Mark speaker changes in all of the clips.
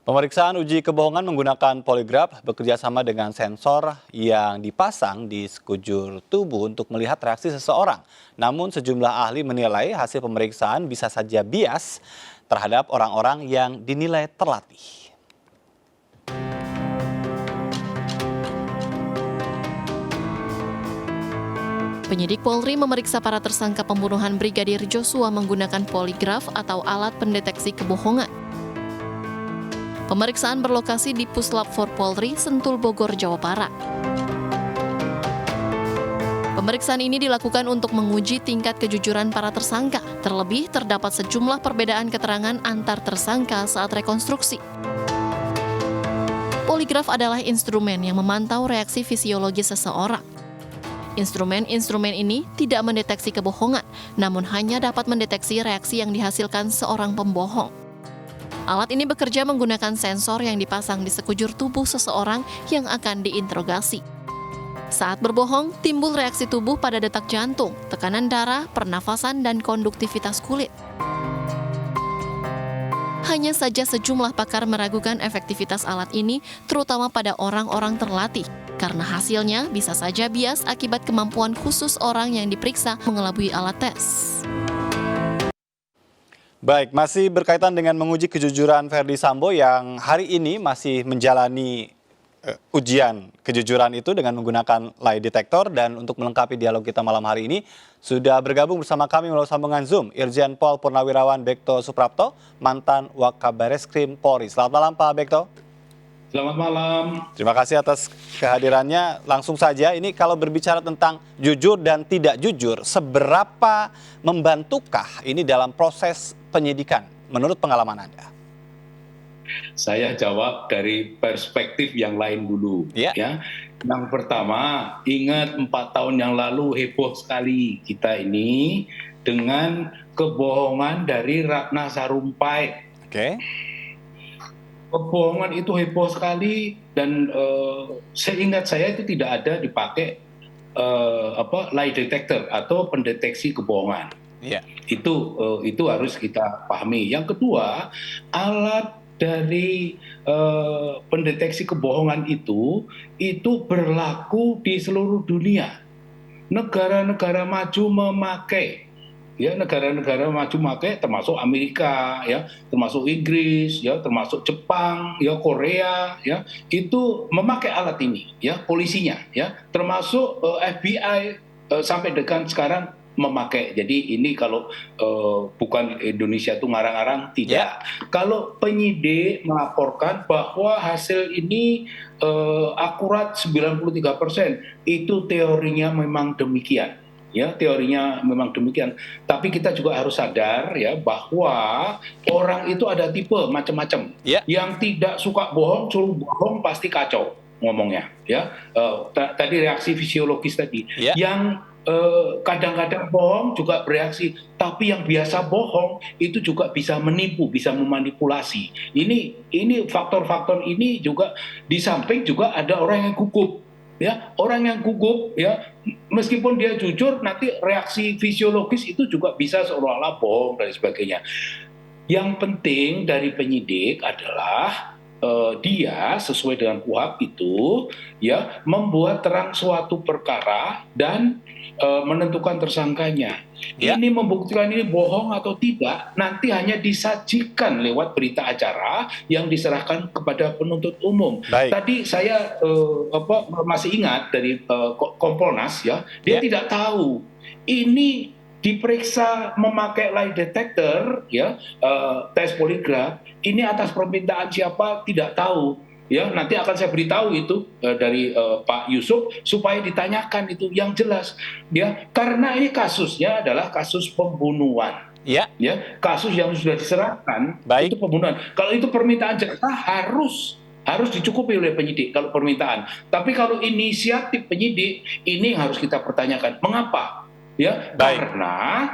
Speaker 1: Pemeriksaan uji kebohongan menggunakan poligraf bekerja sama dengan sensor yang dipasang di sekujur tubuh untuk melihat reaksi seseorang. Namun sejumlah ahli menilai hasil pemeriksaan bisa saja bias terhadap orang-orang yang dinilai terlatih.
Speaker 2: Penyidik Polri memeriksa para tersangka pembunuhan Brigadir Joshua menggunakan poligraf atau alat pendeteksi kebohongan. Pemeriksaan berlokasi di Puslap 4 Polri, Sentul, Bogor, Jawa Barat. Pemeriksaan ini dilakukan untuk menguji tingkat kejujuran para tersangka. Terlebih, terdapat sejumlah perbedaan keterangan antar tersangka saat rekonstruksi. Poligraf adalah instrumen yang memantau reaksi fisiologi seseorang. Instrumen-instrumen ini tidak mendeteksi kebohongan, namun hanya dapat mendeteksi reaksi yang dihasilkan seorang pembohong. Alat ini bekerja menggunakan sensor yang dipasang di sekujur tubuh seseorang yang akan diinterogasi. Saat berbohong, timbul reaksi tubuh pada detak jantung, tekanan darah, pernafasan, dan konduktivitas kulit. Hanya saja sejumlah pakar meragukan efektivitas alat ini, terutama pada orang-orang terlatih, karena hasilnya bisa saja bias akibat kemampuan khusus orang yang diperiksa mengelabui alat tes.
Speaker 1: Baik, masih berkaitan dengan menguji kejujuran Verdi Sambo yang hari ini masih menjalani ujian kejujuran itu dengan menggunakan lie detector. Dan untuk melengkapi dialog kita malam hari ini, sudah bergabung bersama kami melalui sambungan Zoom Irjen Pol Purnawirawan Bekto Suprapto, mantan Wakabareskrim Polri. Selamat malam Pak Bekto.
Speaker 3: Selamat malam.
Speaker 1: Terima kasih atas kehadirannya. Langsung saja, ini kalau berbicara tentang jujur dan tidak jujur, seberapa membantukah ini dalam proses penyidikan menurut pengalaman Anda?
Speaker 3: Saya jawab dari perspektif yang lain dulu.
Speaker 1: Ya.
Speaker 3: Yang pertama, ingat 4 tahun yang lalu heboh sekali kita ini dengan kebohongan dari Ratna Sarumpait.
Speaker 1: Oke.
Speaker 3: Kebohongan itu heboh sekali dan seingat saya itu tidak ada dipakai lie detector atau pendeteksi kebohongan.
Speaker 1: Iya.
Speaker 3: Itu harus kita pahami. Yang kedua, alat dari pendeteksi kebohongan itu berlaku di seluruh dunia. Negara-negara maju memakai. Ya, negara-negara maju memakai termasuk Amerika, ya, termasuk Inggris, ya, termasuk Jepang, ya, Korea, ya, itu memakai alat ini, ya, polisinya, ya, termasuk FBI sampai dengan sekarang memakai. Jadi ini kalau bukan Indonesia itu ngarang-ngarang, tidak. Kalau penyidik melaporkan bahwa hasil ini akurat 93%, itu teorinya memang demikian. Ya, teorinya memang demikian. Tapi kita juga harus sadar ya bahwa orang itu ada tipe macam-macam. Yang tidak suka bohong, suruh bohong pasti kacau ngomongnya. Ya, tadi reaksi fisiologis tadi. Yang kadang-kadang bohong juga bereaksi, tapi yang biasa bohong itu juga bisa menipu, bisa memanipulasi. Ini faktor-faktor ini juga di samping juga ada orang yang gugup. Ya, orang yang gugup, ya, meskipun dia jujur, nanti reaksi fisiologis itu juga bisa seolah-olah bohong dan sebagainya. Yang penting dari penyidik adalah dia sesuai dengan KUHP itu, ya, membuat terang suatu perkara dan menentukan tersangkanya. Ini membuktikan ini bohong atau tidak, nanti hanya disajikan lewat berita acara yang diserahkan kepada penuntut umum.
Speaker 1: Baik.
Speaker 3: Tadi saya masih ingat dari Kompolnas, ya, dia tidak tahu ini diperiksa memakai lie detector, ya, tes poligraf, ini atas permintaan siapa tidak tahu. Ya, nanti akan saya beritahu itu dari Pak Yusuf supaya ditanyakan itu yang jelas, ya, karena ini kasusnya adalah kasus pembunuhan. Ya, kasus yang sudah diserahkan. Itu pembunuhan. Kalau itu permintaan jaksa harus dicukupi oleh penyidik kalau permintaan. Tapi kalau inisiatif penyidik, ini harus kita pertanyakan. Mengapa? Ya, karena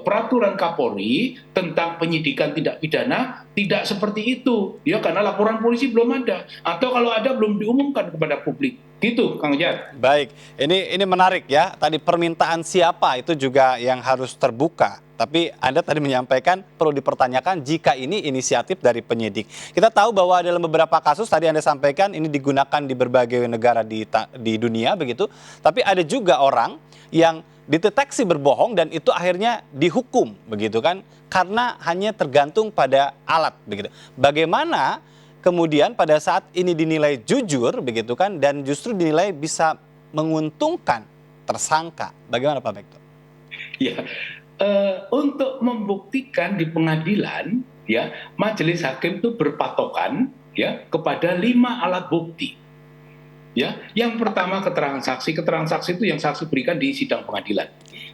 Speaker 3: peraturan Kapolri tentang penyidikan tindak pidana tidak seperti itu, ya, karena laporan polisi belum ada, atau kalau ada belum diumumkan kepada publik. Gitu, Kang Jar.
Speaker 1: Baik, ini menarik ya. Tadi permintaan siapa itu juga yang harus terbuka. Tapi Anda tadi menyampaikan perlu dipertanyakan jika ini inisiatif dari penyidik. Kita tahu bahwa dalam beberapa kasus tadi Anda sampaikan ini digunakan di berbagai negara di dunia begitu. Tapi ada juga orang yang dideteksi berbohong dan itu akhirnya dihukum begitu kan, karena hanya tergantung pada alat begitu. Bagaimana kemudian pada saat ini dinilai jujur begitu kan, dan justru dinilai bisa menguntungkan tersangka? Bagaimana Pak Bekto?
Speaker 3: Ya, untuk membuktikan di pengadilan, ya, majelis hakim itu berpatokan ya kepada 5 alat bukti. Ya, yang pertama keterangan saksi itu yang saksi berikan di sidang pengadilan.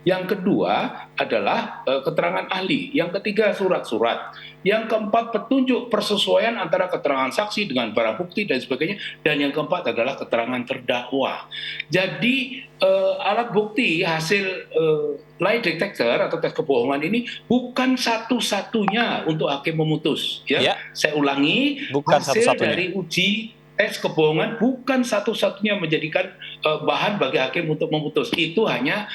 Speaker 3: Yang kedua adalah keterangan ahli. Yang ketiga surat-surat. Yang keempat petunjuk persesuaian antara keterangan saksi dengan barang bukti dan sebagainya. Dan yang keempat adalah keterangan terdakwa. Jadi alat bukti hasil lie detector atau tes kebohongan ini bukan satu-satunya untuk hakim memutus. Ya, saya ulangi,
Speaker 1: bukan
Speaker 3: hasil
Speaker 1: satu-satunya
Speaker 3: dari uji tes kebohongan bukan satu-satunya menjadikan bahan bagi hakim untuk memutus. Itu hanya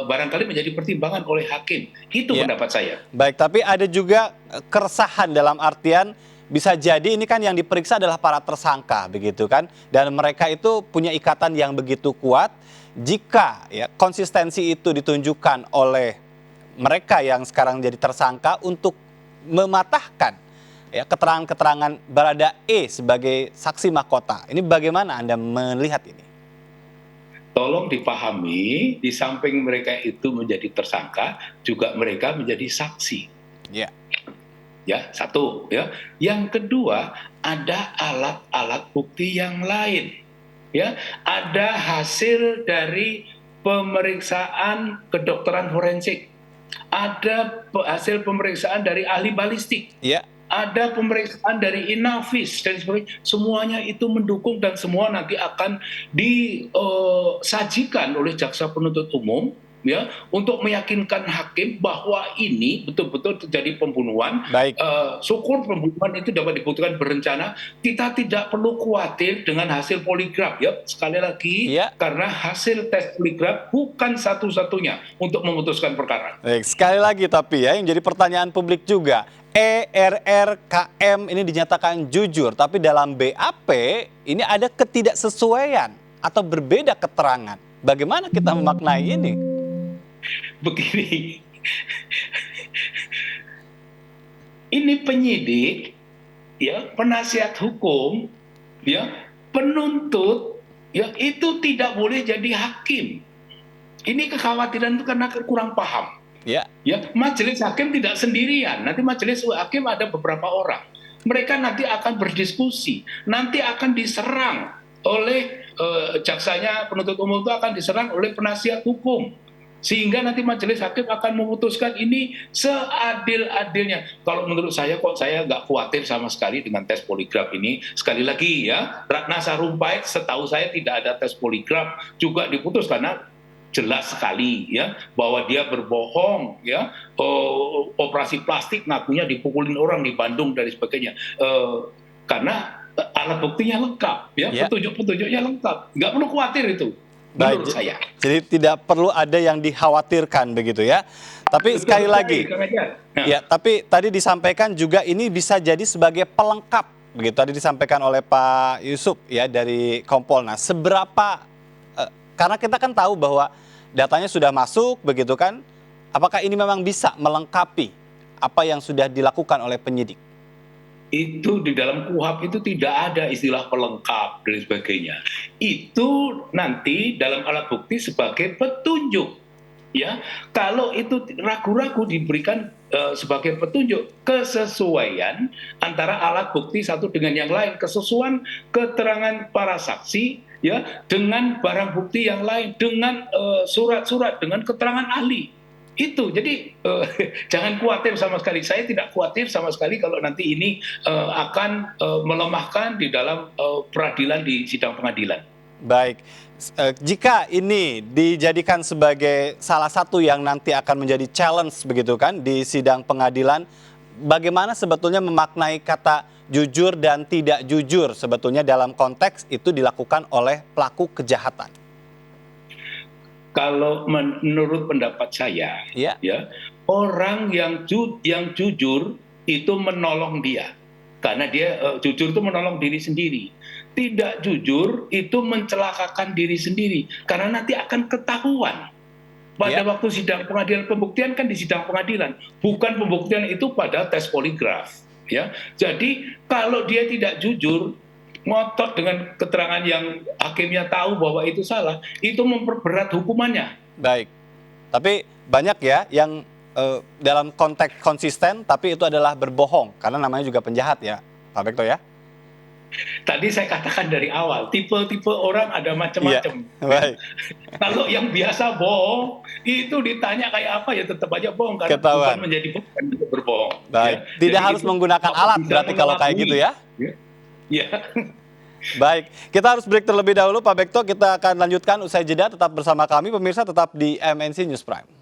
Speaker 3: barangkali menjadi pertimbangan oleh hakim. Itu pendapat saya.
Speaker 1: Baik, tapi ada juga keresahan dalam artian bisa jadi ini kan yang diperiksa adalah para tersangka begitu kan, dan mereka itu punya ikatan yang begitu kuat. Jika ya konsistensi itu ditunjukkan oleh mereka yang sekarang jadi tersangka untuk mematahkan ya keterangan-keterangan Barada E sebagai saksi mahkota. Ini bagaimana Anda melihat ini?
Speaker 3: Tolong dipahami, di samping mereka itu menjadi tersangka, juga mereka menjadi saksi.
Speaker 1: Ya.
Speaker 3: Ya, satu ya. Yang kedua, ada alat-alat bukti yang lain. Ya, ada hasil dari pemeriksaan kedokteran forensik. Ada hasil pemeriksaan dari ahli balistik.
Speaker 1: Ya.
Speaker 3: Ada pemeriksaan dari Inavis dan sebagainya. Semuanya itu mendukung dan semua nanti akan disajikan oleh jaksa penuntut umum ya untuk meyakinkan hakim bahwa ini betul-betul terjadi pembunuhan.
Speaker 1: Baik.
Speaker 3: Syukur pembunuhan itu dapat dibuktikan berencana. Kita tidak perlu khawatir dengan hasil poligraf ya. Sekali lagi karena hasil tes poligraf bukan satu-satunya untuk memutuskan perkara.
Speaker 1: Baik, sekali lagi tapi ya yang jadi pertanyaan publik juga, ERRKM ini dinyatakan jujur, tapi dalam BAP ini ada ketidaksesuaian atau berbeda keterangan. Bagaimana kita memaknai ini?
Speaker 3: Begini, ini penyidik, ya, penasihat hukum, ya, penuntut, ya, itu tidak boleh jadi hakim. Ini kekhawatiran itu karena kurang paham. Ya, majelis hakim tidak sendirian. Nanti majelis hakim ada beberapa orang. Mereka nanti akan berdiskusi. Nanti akan diserang oleh jaksanya, penuntut umum itu akan diserang oleh penasihat hukum. Sehingga nanti majelis hakim akan memutuskan ini seadil-adilnya. Kalau menurut saya kok saya nggak khawatir sama sekali dengan tes poligraf ini. Sekali lagi ya, Ratna Sarumpait setahu saya tidak ada tes poligraf juga diputus karena jelas sekali ya bahwa dia berbohong ya, operasi plastik ngakunya dipukulin orang di Bandung dan sebagainya, karena alat buktinya lengkap ya, petunjuk-petunjuknya lengkap, nggak perlu khawatir itu menurut saya.
Speaker 1: Jadi tidak perlu ada yang dikhawatirkan begitu ya. Tapi sekali lagi ya, tapi tadi disampaikan juga ini bisa jadi sebagai pelengkap begitu, tadi disampaikan oleh Pak Yusuf ya dari Kompolnas. Seberapa karena kita kan tahu bahwa datanya sudah masuk begitu kan, apakah ini memang bisa melengkapi apa yang sudah dilakukan oleh penyidik?
Speaker 3: Itu di dalam KUHP itu tidak ada istilah pelengkap dan sebagainya. Itu nanti dalam alat bukti sebagai petunjuk. Ya, kalau itu ragu-ragu diberikan sebagai petunjuk kesesuaian antara alat bukti satu dengan yang lain, kesesuaian keterangan para saksi ya dengan barang bukti yang lain, dengan surat-surat, dengan keterangan ahli. Itu jadi jangan khawatir sama sekali. Saya tidak khawatir sama sekali kalau nanti ini akan melemahkan di dalam peradilan di sidang pengadilan.
Speaker 1: Baik, jika ini dijadikan sebagai salah satu yang nanti akan menjadi challenge begitu kan di sidang pengadilan, bagaimana sebetulnya memaknai kata jujur dan tidak jujur sebetulnya dalam konteks itu dilakukan oleh pelaku kejahatan?
Speaker 3: Kalau menurut pendapat saya, ya orang yang jujur itu menolong dia. Karena dia jujur itu menolong diri sendiri. Tidak jujur itu mencelakakan diri sendiri. Karena nanti akan ketahuan. Pada
Speaker 1: Ya.
Speaker 3: waktu sidang pengadilan, pembuktian kan di sidang pengadilan. Bukan pembuktian itu pada tes poligraf. Ya. Jadi kalau dia tidak jujur, ngotot dengan keterangan yang hakimnya tahu bahwa itu salah, itu memperberat hukumannya.
Speaker 1: Baik. Tapi banyak ya yang dalam konteks konsisten tapi itu adalah berbohong karena namanya juga penjahat ya, Pak Bekto ya.
Speaker 3: Tadi saya katakan dari awal, tipe-tipe orang ada
Speaker 1: Iya.
Speaker 3: macam-macam.
Speaker 1: Baik.
Speaker 3: Kalau yang biasa bohong, itu ditanya kayak apa ya tetap aja bohong karena
Speaker 1: Ketahuan.
Speaker 3: bukan menjadi bukan untuk berbohong.
Speaker 1: Baik.
Speaker 3: Ya.
Speaker 1: Tidak
Speaker 3: Jadi
Speaker 1: harus
Speaker 3: itu
Speaker 1: menggunakan
Speaker 3: apa
Speaker 1: alat
Speaker 3: bisa
Speaker 1: berarti kalau kayak
Speaker 3: mengelabui.
Speaker 1: gitu ya.
Speaker 3: Ya.
Speaker 1: Baik, kita harus break terlebih dahulu Pak Bekto. Kita akan lanjutkan usai jeda. Tetap bersama kami pemirsa, tetap di MNC News Prime.